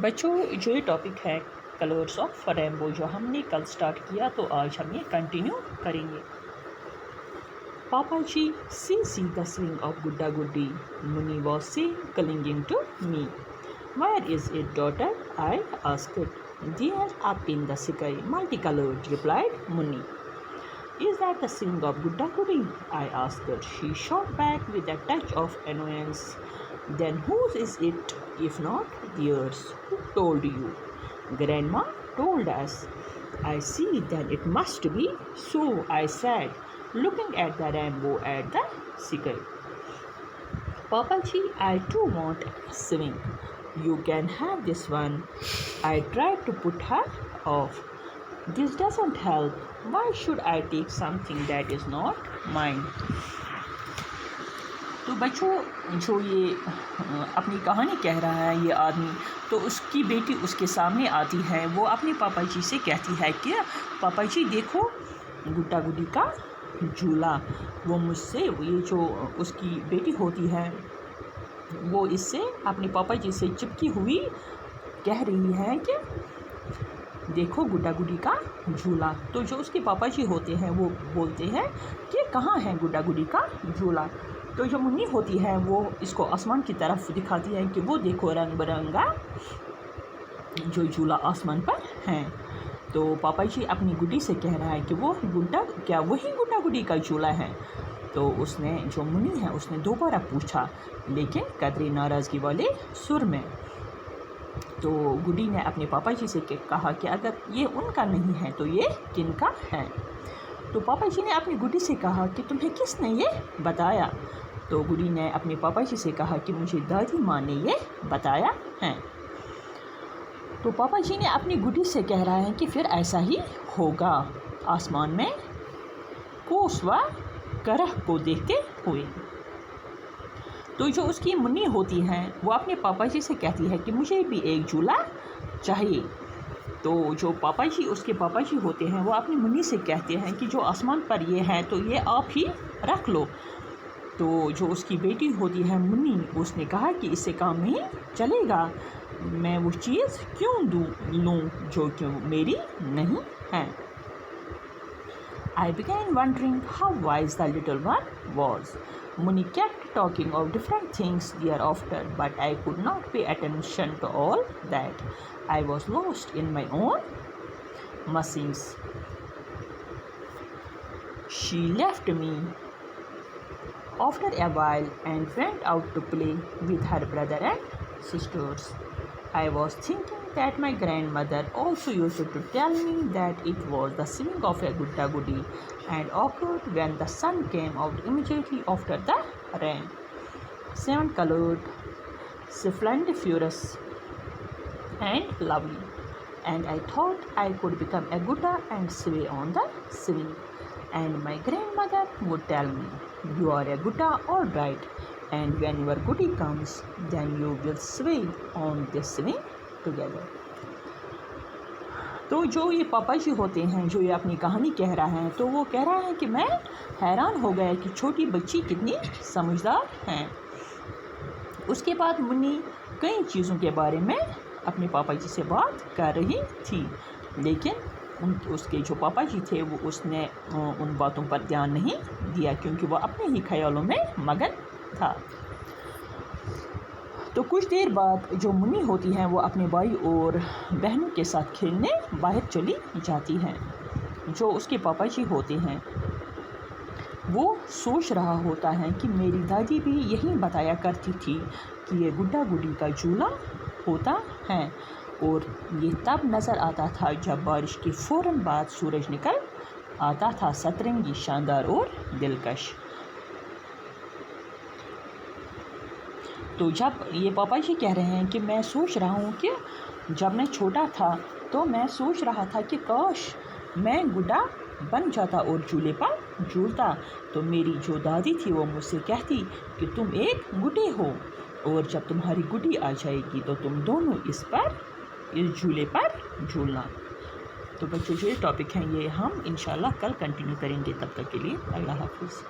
बच्चों, जो ये टॉपिक है कलर्स ऑफ रेनबो, जो हमने कल स्टार्ट किया, तो आज हम ये कंटिन्यू करेंगे। पापा जी see the swing of Gudda Guddi, Muni was saying, clinging to me. Where is it, daughter? I asked. There, up in the sky, multicolored, replied Muni. Is that the swing of Gudda Guddi? I asked. She shot back with a touch of annoyance. Then whose is it, if not theirs? Who told you? Grandma told us. I see, then it must be so, I said, looking at the rainbow at the sky. Papa ji, I too want a swing. You can have this one. I tried to put her off. This doesn't help. Why should I take something that is not mine? तो बच्चों, जो ये अपनी कहानी कह रहा है ये आदमी, तो उसकी बेटी उसके सामने आती है। वो अपने पापा जी से कहती है कि पापा जी देखो, गुड्डा गुड्डी का झूला। वो मुझसे, ये जो उसकी बेटी होती है, वो इससे अपने पापा जी से चिपकी हुई कह रही है कि देखो गुड्डा गुड्डी का झूला। तो जो उसके पापा जी होते हैं वो बोलते हैं कि कहाँ है गुड्डा गुड्डी का झूला। तो जो मुन्नी होती है वो इसको आसमान की तरफ दिखाती है कि वो देखो रंग बिरंगा जो झूला आसमान पर है। तो पापा जी अपनी गुड्डी से कह रहा है कि वो गुड्डा, क्या वही गुड्डा गुड्डी का झूला है? तो उसने, जो मुन्नी है, उसने दोबारा पूछा, लेकिन कदरे नाराज़गी वाले सुर में। तो गुड्डी ने अपने पापा जी से कहा कि अगर ये उनका नहीं है तो ये किनका है? तो पापा जी ने अपनी गुड्डी से कहा कि तुम्हें किसने ये बताया? तो गुड्डी ने अपने पापा जी से कहा कि मुझे दादी माँ ने ये बताया है। तो पापा जी ने अपनी गुड्डी से कह रहा है कि फिर ऐसा ही होगा। आसमान में कोस व करह को देखते हुए, तो जो उसकी मुन्नी होती है वो अपने पापा जी से कहती है कि मुझे भी एक झूला चाहिए। तो जो पापा जी, उसके पापा जी होते हैं, वो अपनी मुन्नी से कहते हैं कि जो आसमान पर ये है तो ये आप ही रख लो। तो जो उसकी बेटी होती है मुन्नी, उसने कहा कि इससे काम नहीं चलेगा, मैं वो चीज़ क्यों लूँ जो क्यों मेरी नहीं है। I began wondering how wise the little one was. Muni kept talking of different things thereafter, but I could not pay attention to all that. I was lost in my own musings. She left me after a while and went out to play with her brother and sisters. I was thinking that my grandmother also used to tell me that it was the swing of a Gudda Guddi and occurred when the sun came out immediately after the rain. Seven-colored, splendiferous and lovely, and I thought I could become a Gudda and sway on the swing. And my grandmother would tell me, you are a Gudda, all right, and when your Guddi comes, then you will sway on this swing together. तो जो ये पापा जी होते हैं, जो ये अपनी कहानी कह रहा है, तो वो कह रहा है कि मैं हैरान हो गया कि छोटी बच्ची कितनी समझदार हैं। उसके बाद मुन्नी कई चीज़ों के बारे में अपने पापा जी से बात कर रही थी, लेकिन उसके जो पापा जी थे वो उसने उन बातों पर ध्यान नहीं दिया, क्योंकि वो अपने ही ख्यालों में मगन था। तो कुछ देर बाद जो मुन्नी होती हैं वो अपने भाई और बहनों के साथ खेलने बाहर चली जाती हैं। जो उसके पापा जी होते हैं वो सोच रहा होता है कि मेरी दादी भी यही बताया करती थी कि ये गुड्डा गुड्डी का झूला होता है, और ये तब नज़र आता था जब बारिश के फ़ौरन बाद सूरज निकल आता था, सतरंगी, शानदार और दिलकश। तो जब ये पापा जी कह रहे हैं कि मैं सोच रहा हूँ कि जब मैं छोटा था तो मैं सोच रहा था कि काश मैं गुड्डा बन जाता और झूले पर झूलता, तो मेरी जो दादी थी वो मुझसे कहती कि तुम एक गुड्डे हो, और जब तुम्हारी गुड्डी आ जाएगी तो तुम दोनों इस झूले पर झूलना। तो बच्चों, जो ये टॉपिक हैं ये हम इंशाल्लाह कल कंटिन्यू करेंगे। तब तक के लिए अल्लाह हाफिज़।